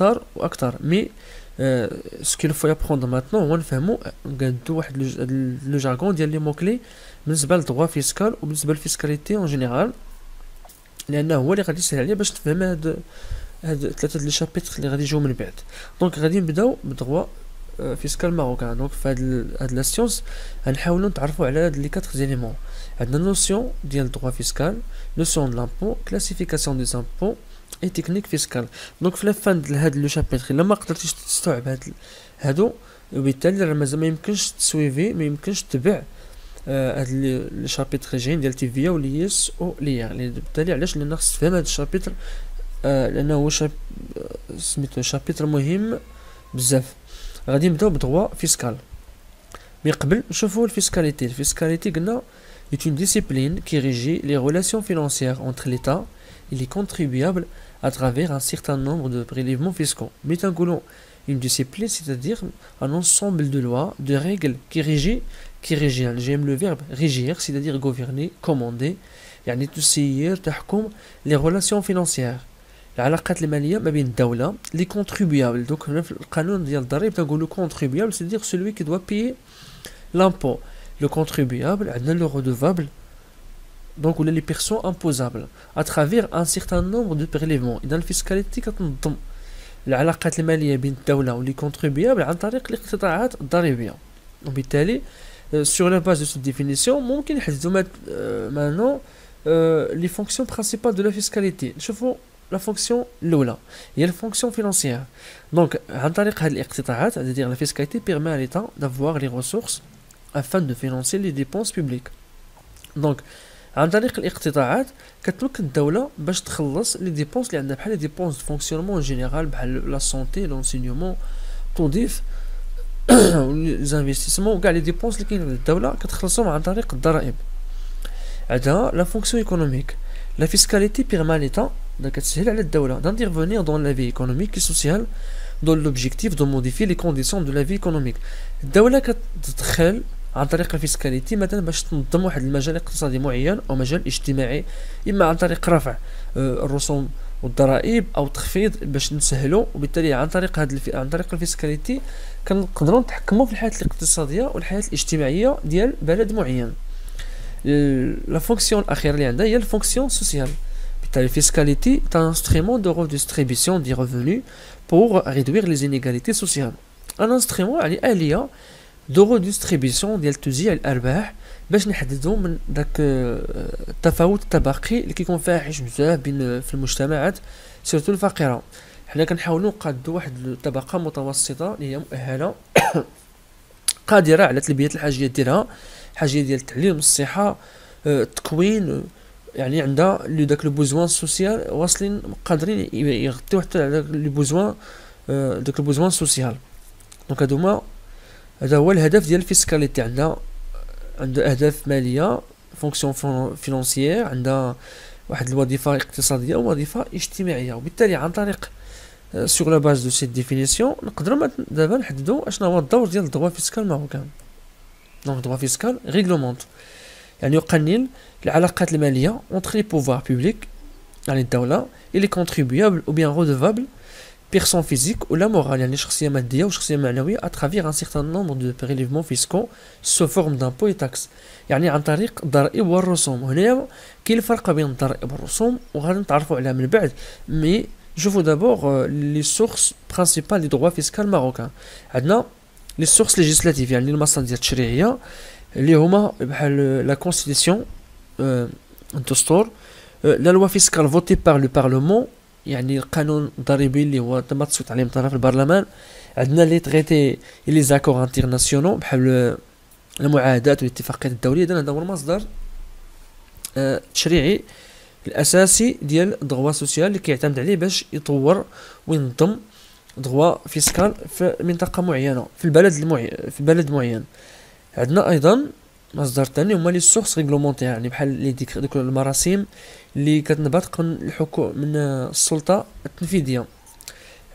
اكثر واكثر. مي سكيل فو ابروندر ماتنون هو نفهمو نقادو واحد لو جارغون ديال لي موكلي بالنسبه للدغوا فيسكال وبالنسبه للفيسكاليتي اون جينيرال، لانه هو اللي غادي يسهل عليا باش تفهم هاد ثلاثه لي شابيتر اللي غادي يجيو من بعد. دونك غادي نبداو بدغوا فيسكال ماروكان. دونك في هاد لا سيونس غنحاولوا نتعرفوا على هاد لي كاتر زيليمون. عندنا نوسيون ديال الدغوا فيسكال، نوسيون د لامبو، كلاسيفيكاسيون دي زامبو اي تكنيك فيسكال. دونك في لافان ديال هاد لو شابيتر الا ما قدرتيش تستوعب هادو، وبالتالي راه مازال ما يمكنش تسويفي، ما يمكنش تتبع هاد لي شابيتر جايين ديال تيفيا وليس او ليا. بالتالي علاش؟ لان خصك تفهم هاد الشابيتر لانه هو سميتو شابيتر مهم بزاف. غادي نبداو بدغوا فيسكال. مي قبل نشوفوا الفيسكاليتي. الفيسكاليتي قلنا est une discipline qui régit les relations financières entre l'État et les contribuables à travers un certain nombre de prélèvements fiscaux. Mais une discipline, c'est-à-dire un ensemble de lois, de règles qui régit. J'aime le verbe régir, c'est-à-dire gouverner, commander. يعني تسير تحكم les relations financières. العلاقات المالية ما بين الدولة les contribuables. Donc هنا في القانون ديال الضرائب تنقولوا contribuable, c'est-à-dire celui qui doit payer l'impôt. Le contribuable, le redevable, donc ou les personnes imposables, à travers un certain nombre de prélèvements. Et dans la fiscalité, كتنظم العلاقات المالية بين الدولة واللي contribuable عن طريق الاقتطاعات الضريبية. وبالتالي sur la base de cette définition ممكن نحددوا maintenant les fonctions principales de la fiscalité. نشوفوا la fonction الأولى هي la fonction financière. Donc عن طريق هذه الاقتطاعات, c'est-à-dire la fiscalité permet à l'État d'avoir les ressources afin de financer les dépenses publiques. Donc عن طريق الاقتطاعات كتمكن الدولة باش تخلص لي ديبونس اللي عندها, بحال لي ديبونس دو فونكسيونمون جينيرال بحال لا سونتي, لونسينيومون, توظيف, لي زانفيستيسمون, كاع لي ديبونس اللي كاينين للدولة كتخلصهم عن طريق الضرائب. عندها لا فونكسيون ايكونوميك. لا فيسكاليتي بيرمي ليتا كتسهل على الدولة d'intervenir dans la vie économique et sociale dans l'objectif de modifier les conditions de la vie économique. الدولة كتدخل عن طريق الفيسكاليتي مثلا باش تنظم واحد المجال اقتصادي معين او مجال اجتماعي, اما عن طريق رفع الرسوم والضرائب او تخفيض باش نسهلوا. وبالتالي عن طريق عن طريق الفيسكاليتي كنقدروا نتحكموا في الحياه الاقتصاديه والحياه الاجتماعيه ديال بلد معين. لا فونكسيون الاخيره اللي عندها هي الفونكسيون سوسيال. بالتالي الفيسكاليتي est un instrument de redistribution des revenus pour réduire les inégalités sociales. un instrument يعني آلية دو ريديستريبيسيون ديال توزيع الارباح باش نحددوا من داك التفاوت الطبقي اللي كيكون فاحش بزاف بين في المجتمعات سيرتو الفقيره. حنا كنحاولوا نقادوا واحد الطبقه متوسطه اللي هي مؤهله قادره على تلبيه الحاجيات ديالها, حاجيه ديال التعليم, الصحه, التكوين, يعني عندها داك لو بوزوان سوسيال واصلين قادرين يغطيو حتى على لي بوزوان داك البوزوان سوسيال. دونك هذا هو الهدف ديال الفيسكاليتي. عندها اهداف ماليه, فونكسيون فينانسيير, عندها واحد الوظيفه اقتصاديه ووظيفه اجتماعيه. وبالتالي عن طريق سور لا باز دو سيت ديفينيسيون نقدروا دابا نحددوا اشنا هو الدور ديال الدروا فيسكال ماروكان. دونك الدروا فيسكال ريغلومونت يعني يقنن العلاقات الماليه entre les pouvoirs publics يعني الدوله et les contribuables ou bien redevables personne physique ou la morale يعني شخصية مادية وشخصية معنوية à travers un certain nombre de prélèvements fiscaux sous forme d'impôts et taxes. يعني عن طريق الضرائب والرسوم. هنا كاين الفرق بين الضرائب والرسوم وغادي نتعرفوا عليها من بعد. مي نشوفوا دابور لي سورس برينسيبال لي دروا فيسكال ماروكان. عندنا لي سورس ليجيسلاتيف يعني المصادر التشريعية اللي هما بحال لا كونستيتيسيون, الدستور, لا لوا فيسكال فوتي بار لو بارلمون يعني القانون الضريبي اللي هو تم التصويت عليه من طرف البرلمان. عندنا لي تريتي لي زاكور انترناسيونال بحال المعاهدات والاتفاقيات الدوليه. هذا هو المصدر التشريعي الاساسي ديال الدغوا سوسيال اللي كيعتمد عليه باش يطور وينظم دغوا فيسكال في منطقه معينه في بلد معين. عندنا ايضا مصدر ثاني هما لي سورس ريغلومونتير يعني بحال لي ديك المراسيم اللي كتنبثق من السلطه التنفيذيه.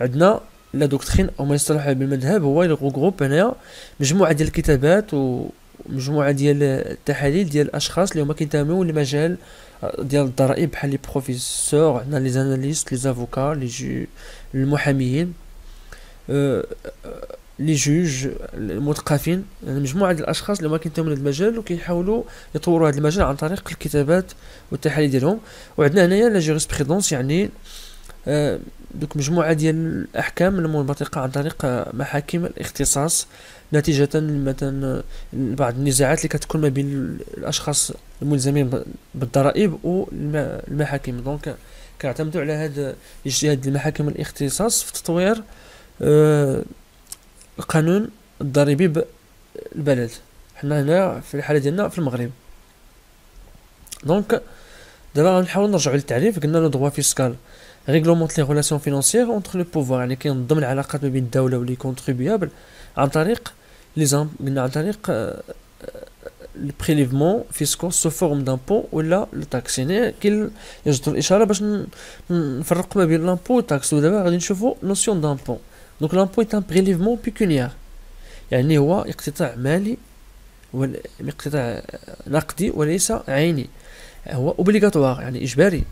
عندنا لا دوكترين او ما يصطلح بالمذهب هو يغروب هنايا مجموعه ديال الكتابات مجموعه ديال التحاليل ديال الاشخاص اللي هما كينتميو لمجال ديال الضرائب، بحال لي بروفيسور، عندنا لي زاناليست، لي زافوكا، المحاميين، آه، لي جوج، المثقفين، يعني مجموعه ديال الاشخاص اللي هما كينتميو لهذا المجال وكيحاولوا يطوروا هذا المجال عن طريق الكتابات والتحاليل ديالهم. وعندنا هنايا لا جوريسبرودونس، يعني دوك مجموعة ديال الأحكام المنبثقة عن طريق محاكم الاختصاص، نتيجة مثلا بعض النزاعات اللي كتكون ما بين الأشخاص الملزمين بالضرائب والمحاكم. دونك كنعتمدوا على هذا الاجتهاد ديال محاكم الاختصاص في تطوير القانون الضريبي بالبلد. حنا هنا في الحالة ديالنا في المغرب. دونك دابا غنحاول نرجعوا للتعريف. قلنا لو droit fiscal réglemente les relations financières entre le pouvoir، يعني كينظم العلاقات ما بين الدولة ولي كونتريبيابل عن طريق قلنا عن طريق البريليفمون فيسكو سو فورم دامبو ولا التاكس. يعني يجدر الاشاره باش نفرق ما بين لامبو والتاكس. ودابا غادي نشوفوا نوسيون دامبو. دونك لامبو اي ان بريليفمون بيكونيير، يعني هو اقتطاع مالي ولا اقتطاع نقدي وليس عيني. هو اوبليغاتوار يعني اجباري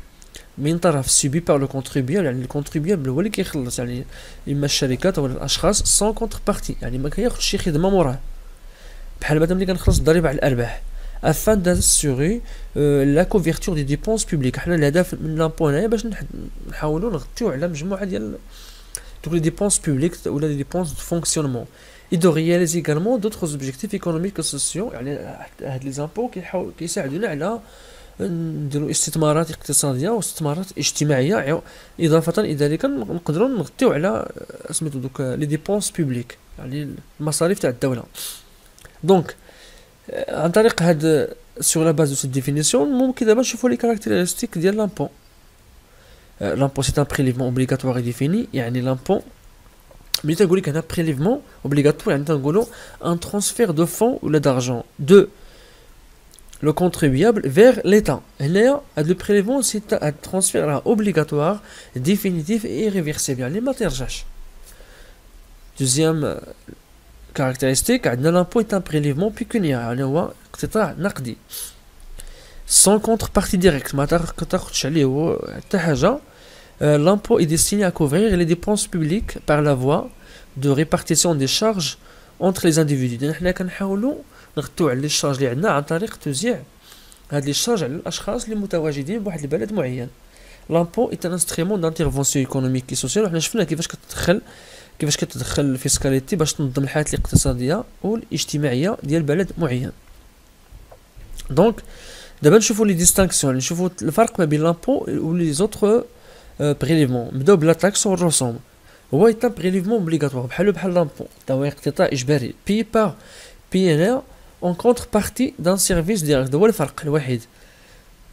من طرف سوبي بار لو كونتريبيابل، يعني الكونتريبيابل هو اللي كيخلص، يعني اما الشركات ولا الاشخاص سون كونتر بارتي، يعني ما كياخذش شي خدمه موراه. بحال مثلا ملي كنخلص الضريبه على الارباح افان داسوري لا كوفيرتور دي ديبونس بوبليك. حنا الهدف من لامبو هنايا باش نحاولوا نغطيو على مجموعه ديال دوك لي ديبونس بوبليك ولا لي ديبونس دو فونكسيونمون. et de réaliser également d'autres objectifs économiques et sociaux. يعني هاد لي زامبو كيساعدونا على نديرو استثمارات اقتصاديه واستثمارات اجتماعيه، اضافه الى ذلك نقدروا نغطيو على سميتو دوك لي ديبونس بوبليك، يعني المصاريف تاع الدوله. دونك عن طريق هاد sur la base de cette définition ممكن دابا نشوفوا لي كارactéristiques ديال لامبو. l'impôt c'est un prélèvement obligatoire et défini. يعني l'impôt ملي تنقول لك هنا prélèvement obligatoire يعني تنقولوا un transfert de fonds ولا d'argent de le contribuable vers l'État. هنايا هاد لو prélèvement c'est un transfert obligatoire définitif et irréversible، يعني ما ترجعش. deuxième caractéristique عندنا l'impôt est un prélèvement pécuniaire، يعني هو اقتطاع نقدي sans contrepartie directe، ما تاخدش عليه حتى حاجه. L'impôt est destiné à couvrir les dépenses publiques par la voie de répartition des charges entre les individus. يعني حنا كنحاولوا نغطيو على لي شارج اللي عندنا عن طريق توزيع هاد لي شارج على الاشخاص اللي متواجدين بواحد البلد معين. L'impôt est un instrument d'intervention économique et sociale. وحنا شفنا كيفاش كتدخل الفيسكاليتي باش تنظم الحياه الاقتصاديه والاجتماعيه ديال بلد معين. دونك دابا نشوفوا لي ديستانكسيون، نشوفوا الفرق ما بين لامبو ولي زوتر بريليفمون. نبداو بلا تاكس والرسوم. هو ايتا بريليفمون اوبليغاتوار بحال لامبو، تا هو اقتطاع اجباري بي بار بي ان ار اون كونتر بارتي دان سيرفيس ديريكت. هو الفرق الوحيد،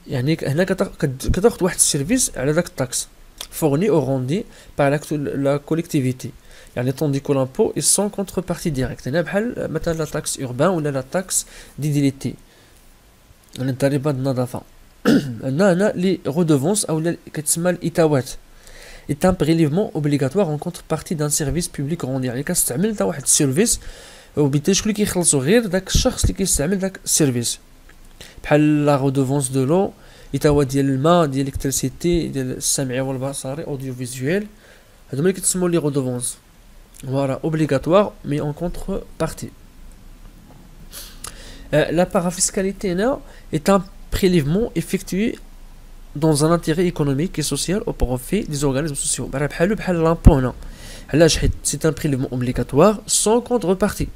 يعني هنا كتاخد واحد السيرفيس على داك التاكس فورني او روندي بار لا كوليكتيفيتي، يعني طوندي كو لامبو اي سون كونتر بارتي ديريكت. هنا بحال مثلا لا تاكس اوربان ولا لا تاكس ديديليتي، يعني الضريبه النظافه. عندنا هنا لي رودوفونس او كتسمى الايتاوات. est un prélèvement obligatoire en contrepartie d'un service public rendu. يعني كتستعمل انت واحد السيرفيس وبالتالي شكون اللي كيخلصوا؟ غير داك الشخص اللي كيستعمل داك السيرفيس. بحال لا رودوفونس دو لو، ايتاوا ديال الماء، ديال الكتريسيتي، ديال السمعي والبصري اوديو فيزويل، هادو اللي كتسموا لي رودوفونس. فوالا اوبليغاتوار مي اون كونتر بارتي. La parafiscalité est un prélèvement effectué dans un intérêt économique et social au profit des organismes sociaux. بحال لامبو هنا، علاش؟ حيت c'est un prélèvement obligatoire sans contrepartie.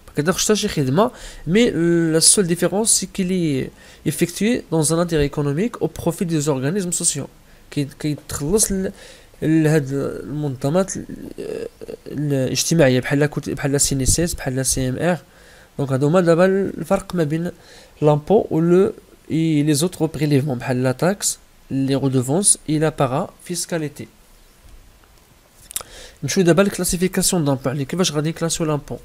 ما كتاخدش حتى شي خدمه، مي la seule différence c'est qu'il est effectué dans un intérêt économique au profit des organismes sociaux. كيتخلص لهاد المنظمات الاجتماعيه بحال سي ان اس اس، بحال سي ام ار. دونك هادو هما دابا الفرق ما بين لامبو و لو et les autres prélèvements بحال la taxe, les redevances et la parafiscalité. نمشيو دابا للكلاسيفيكاسيون دامبو، يعني كيفاش غادي نكلاسيو لامبو.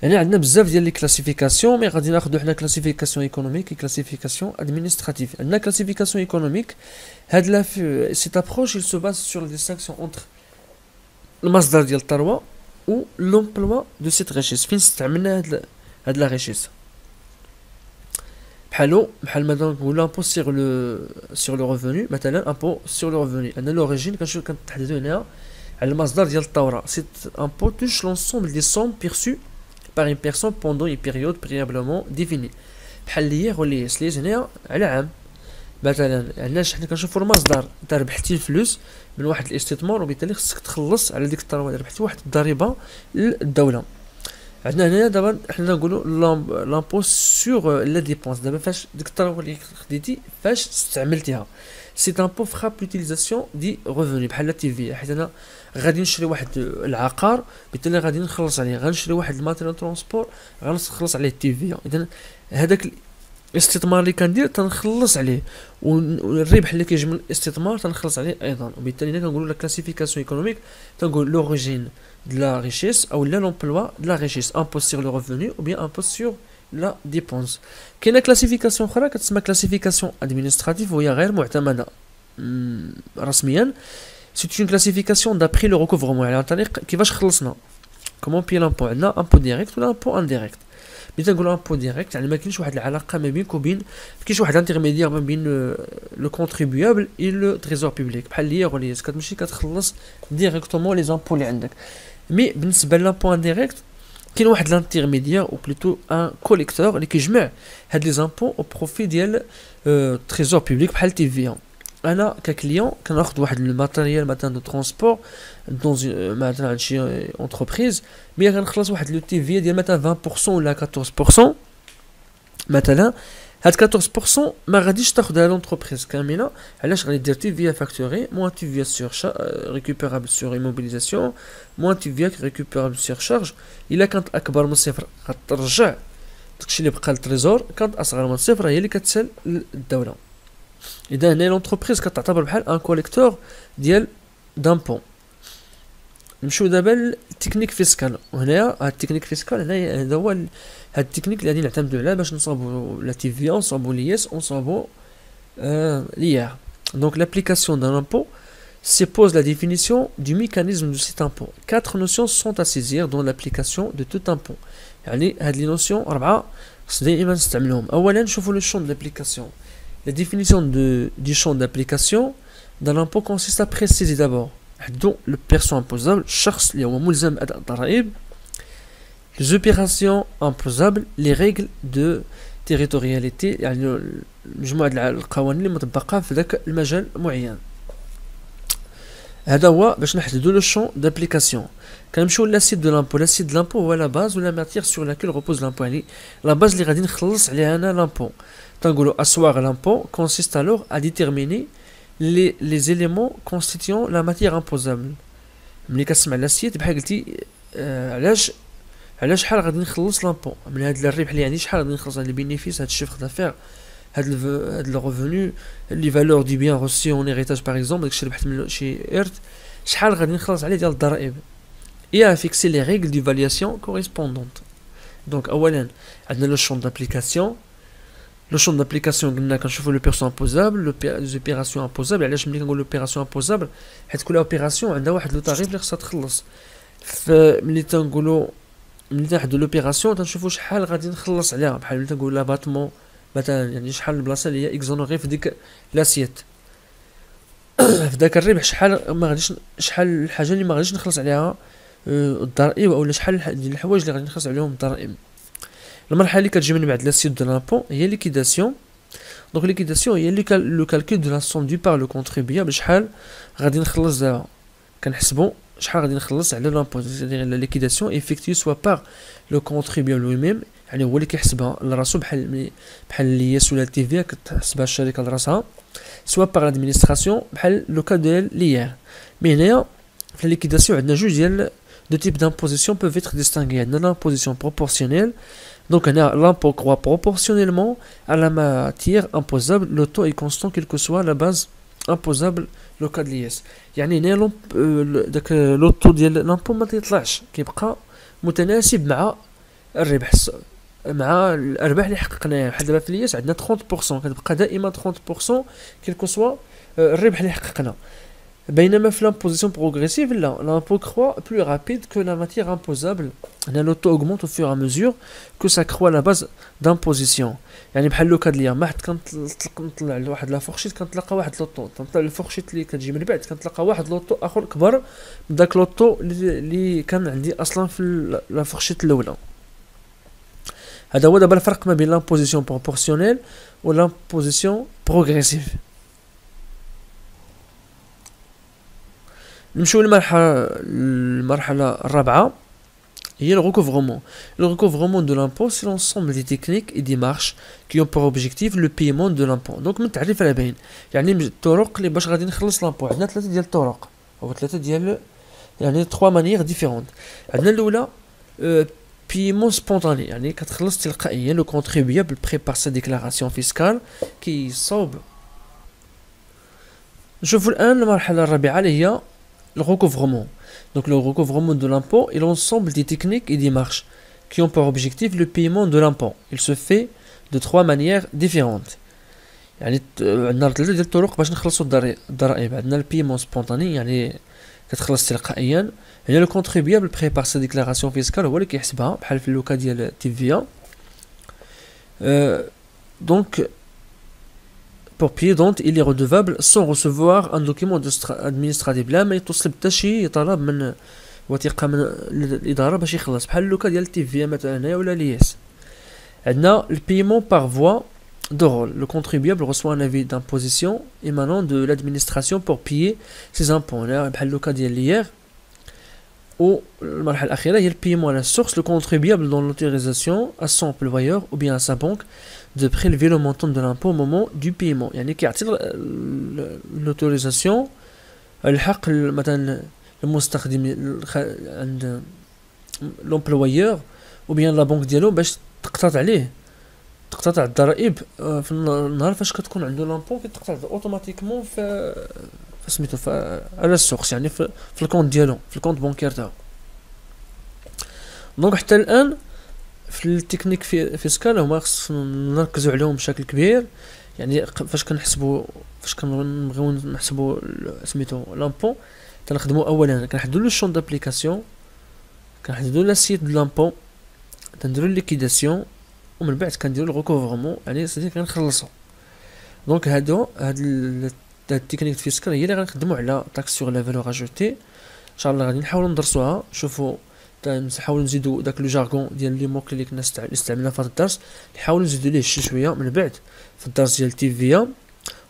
يعني عندنا بزاف ديال لي كلاسيفيكاسيون، مي غادي ناخذ حنا كلاسيفيكاسيون ايكونوميك و كلاسيفيكاسيون ادمينستراتيف. عندنا كلاسيفيكاسيون ايكونوميك، هاد لا سيت ابروش il se base sur la distinction entre المصدر ديال الثروه و لومبلوا دو سيت ريشيس. فين استعملنا هاد لا ريشيس. بحال مثلا نقولو امبو سيغ لو ريفوني، مثلا امبو سيغ لو ريفوني انا لوريجين كنتحددو هنا على المصدر ديال الثورة. سيت امبو توش لونسومبل دي سوم بيرسو par une personne pendant une période préalablement définie. بحال ليير وليس ليس هنا على عام. مثلا علاش حنا كنشوفو المصدر انت ربحتي الفلوس من واحد الاستثمار، وبالتالي خصك تخلص على ديك الثروه اللي ربحتي واحد الضريبه للدوله. عندنا هنا دابا حنا نقولوا لامبو سور لا ديبونس، دابا فاش ديك الثروه اللي خديتي فاش استعملتيها. سي امبو فراب لوتيليزاسيون دي ريفوني بحال تي في، حيت انا غادي نشري واحد العقار بالتالي غادي نخلص عليه، غنشري واحد الماتيريال ترونسبور غنخلص عليه تي في. اذا هذاك الاستثمار اللي كندير تنخلص عليه، والربح اللي كيجي من الاستثمار تنخلص عليه ايضا. وبالتالي هنا كنقولوا لا كلاسيفيكاسيون ايكونوميك، تنقول لوريجين de la richesse ou l'emploi de la richesse, impôt sur le revenu ou bien impôt sur la dépense. كاينه كلاسيفيكاسيون اخرى كتسمى كلاسيفيكاسيون ادمينستراتيف وهي غير معتمده رسميا. سيت اون كلاسيفيكاسيون دابري لو ريكوفرمون، على طريق كيفاش خلصنا كومون بي لامبو. عندنا امبو ديريكت ولا امبو انديريكت. ملي تنقولوا امبو ديريكت يعني ما كاينش واحد العلاقه ما بينك وبين، كاينش واحد انترميديير ما بين لو كونتريبيابل اي لو تريزور بوبليك، بحال ليا وليس كتمشي كتخلص ديريكتومون لي زامبو اللي عندك. مي بالنسبه لامبو انديريكت كاين واحد لانترميديير او بلوتو ان كوليكتور اللي كيجمع هاد لي زامبو او بروفي ديال تريزور بوبليك بحال تي في. انا ككليون كناخذ واحد الماتيريال مثلا دو ترونسبور دون مثلا عند شي اونتربريز، مي كنخلص واحد لو تي في ديال مثلا 20% ولا 14%. مثلا هاد 14% ما غاديش تاخذها لونتربريز كامله، علاش غادي دير تي في فاكتوري موان تي في سور ريكوبيرابل سور ايموبيليزاسيون موان تي في ريكوبيرابل سور شارج. الا كانت اكبر من صفر غترجع داكشي اللي بقى للتريزور، كانت اصغر من صفر هي اللي كتسال للدوله. اذا هنا لونتربريز كتعتبر بحال ان كوليكتور ديال دامبون. نمشيو دابا للتكنيك فيسكال، وهنايا هاد التكنيك فيسكال هنايا هذا هو هاد التكنيك اللي غادي نعتمدو عليه باش نصاوبو لا تي في ونصاوبو لياس ونصاوبو l'IR. Donc l'application d'un impôt suppose la définition du mécanisme de cet impôt. 4 notions sont à saisir dans l'application de tout impôt. يعني هاد لي نوسيون 4 خص دائما نستعملهم. اولا نشوفو لو شون d'application. La définition du champ d'application d'un impôt consiste à préciser d'abord le perçu imposable, الشخص اللي هو ملزم بأداء الضرائب, les opérations imposables, les règles de territorialité, يعني مجموعة القوانين اللي مطبقة في ذاك المجال معين. هذا هو باش نحددو لو champ d'application. كنمشيو للسيت دو لامبو. لاسيت دو لامبو هو لا باز ولا ماتير سور لاكيل repose لامبو, يعني لا باز اللي غادي نخلص عليها انا لامبو. تنقولو asseoir l'impôt consiste alors à déterminer les éléments constituant la matière imposable. ملي كتسمع لاسيت بحال قلتي علاش شحال غادي نخلص لامبو من هاد الربح اللي عندي, شحال غادي نخلص على البينيفيس, هاد الشيفر دافير, هاد لو ريفونو, لي فالور دي بيان روسي اون هيريتاج باغ اكزومبل, داكشي اللي ربحت من شي ارث, شحال غادي نخلص عليه ديال الضرائب. et à fixer les règles d'évaluation correspondantes. Donc اولا عندنا لو champ d'application. Le champ d'application قلنا كنشوفو لو بيرسون امبوزابل, لي زوبيراسيون امبوزابل. علاش ملي كنقول لوبيراسيون امبوزابل حيت كل اوبيراسيون عندها واحد لو طاريف اللي خصها تخلص. ملي تنقولوا ملي تنحدوا لوبيراسيون تنشوفوا شحال غادي نخلص عليها, بحال ملي تنقول لاباتمون مثلا, يعني شحال البلاصه اللي هي اكزونوري في ديك لاسيت في داك الربح, شحال الحاجه اللي ما غاديش نخلص عليها الضرائب, اولا شحال ديال الحوايج اللي غادي نخلص عليهم الضرائب. المرحله اللي كتجي من بعد لاسيت دو لامبو هي ليكيداسيون. دونك ليكيداسيون هي لو كالكول دو لا سوم دو بار لو كونتريبيابل, شحال غادي نخلص دابا, كنحسبوا شحال غادي نخلص على لامبو. يعني لا ليكيداسيون ايفيكتيو سوا بار لو كونتريبيابل لو ميم, يعني هو اللي كيحسبها لراسو, بحال لياس ولا تي في كتحسبها الشركه لراسها, سوا بار لادمينستراسيون بحال لو كا ديال ليير. مي هنايا في ليكيداسيون عندنا جوج ديال دو تيب دامبوزيسيون peuvent être distingués. عندنا l'imposition proportionnelle. Donc l'impôt croît proportionnellement à la matière imposable. Le taux est constant quelle que soit la base imposable le cas de l'IS. يعني هنا داك لو طو ديال لامبو ما تيطلعش, كيبقى متناسب مع الربح, مع الارباح اللي حققناها. بحال دابا في الياس عندنا 30% كتبقى دائما 30% كيل كو سوا الربح اللي حققنا. بينما في l'imposition progressive لا l'impôt croît plus rapide que la matière imposable. هنا l'auto augmente au fur et à mesure que ça croît la base d'imposition. يعني بحال لو كاد اليوم واحد كنطلع لواحد لا فورشيت كنتلقى واحد لوطو، تنطلع الفورشيت اللي كتجي من بعد كنتلقى واحد لوطو اخر كبر من داك لوطو اللي كان عندي اصلا في لا فورشيت الاولى. هذا هو دابا الفرق ما بين l'imposition proportionnelle و l'imposition progressive. نمشيو المرحلة الرابعة هي le recouvrement. Le recouvrement de l'impôt c'est l'ensemble des techniques et démarches qui ont pour objectif le paiement de l'impôt. Donc من التعريف على باين يعني الطرق اللي باش غادي نخلص لامبو. عندنا ثلاثة ديال الطرق او ثلاثة ديال يعني 3 مانيير ديفيرونت. عندنا الاولى paiement spontané يعني كتخلص تلقائيا. Le contribuable prépare sa déclaration fiscale كيصاوب. نشوفوا الان المرحلة الرابعة اللي هي le recouvrement. Donc le recouvrement de l'impôt est l'ensemble des techniques et démarches qui ont pour objectif le paiement de l'impôt. Il se fait de 3 manières différentes. يعني عندنا ثلاثة ديال الطرق باش نخلصوا الضرائب. عندنا البيمون سبونطاني يعني كتخلص تلقائيا. هنا لو كونتريبيابل بريبار سا ديكلاراسيون فيسكال هو اللي كيحسبها بحال في اللوكا ديال TVA. دونك pour payer donc il est redevable sans recevoir un document administratif. لا ما يتوصل حتى شي طلب من وثيقه من الاداره باش يخلص بحال لوكا ديال TVA مثلا هنايا ولا ليس. عندنا البيمون par voie de rôle. Le contribuable reçoit un avis d'imposition émanant de l'administration pour payer ses impôts. هنا بحال لوكا ديال ليير. والمرحله الاخيره هي البيمون على السورس. Le contribuable donne l'autorisation à son employeur ou bien à sa banque de prélever le montant de l'impôt au moment du paiement. يعني كيعطي l'autorisation الحق مثلا المستخدم عند l'employeur ou bien la banque ديالو باش تقتطع الضرائب في النهار فاش كتكون عنده لامبو كتقطع اوتوماتيكمون في سميتو على السورس يعني في الكونت ديالو في الكونت بانكير تاعو. دونك حتى الان في التكنيك فيسكال هما خصنا نركزوا عليهم بشكل كبير. يعني فاش كنبغيو نحسبوا سميتو لامبو تنخدموا اولا كنحددوا لو شون دابليكاسيون، كنحددوا لاسيت دو لامبو، تنديروا ليكيداسيون ومن بعد كنديروا الريكوفرمون يعني صديق كنخلصوا. دونك هاد التكنيك فيسكال هي اللي غنخدموا على تاكس سور لا فالور اجوتي. ان شاء الله غادي نحاولوا ندرسوها. شوفوا نحاولوا نزيدوا داك لو جارغون ديال لي موك اللي كنا استعملنا في هذا الدرس، نحاولوا نزيدوا ليه شي شويه من بعد في الدرس ديال TVA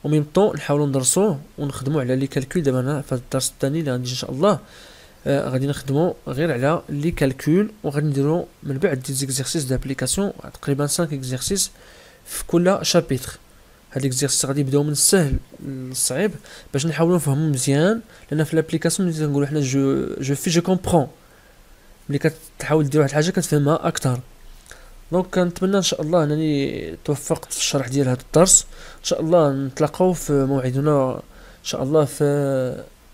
وميم طون نحاولوا ندرسوه ونخدموا على لي كالكول. دابا انا في الدرس الثاني اللي غادي ان شاء الله غادي نخدموا غير على لي كالكول وغادي نديروا من بعد دي زيكزيرسيس دابليكاسيون تقريبا 5 اكزيرسيس في كل شابيتر. هاد ليكزيرسيس غادي يبداو من السهل للصعيب باش نحاولوا نفهموا مزيان، لان في لابليكاسيون ملي كنقولوا حنا جو كومبرون ملي كتحاول دير واحد الحاجه كتفهمها اكثر. دونك كنتمنى ان شاء الله انني توفقت في الشرح ديال هذا الدرس. ان شاء الله نتلاقاو في موعدنا ان شاء الله في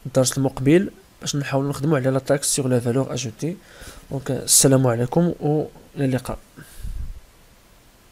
الدرس المقبل باش نحاول نخدموا على لا تاكس سور لا فالور اجوتي. دونك السلام عليكم والى اللقاء.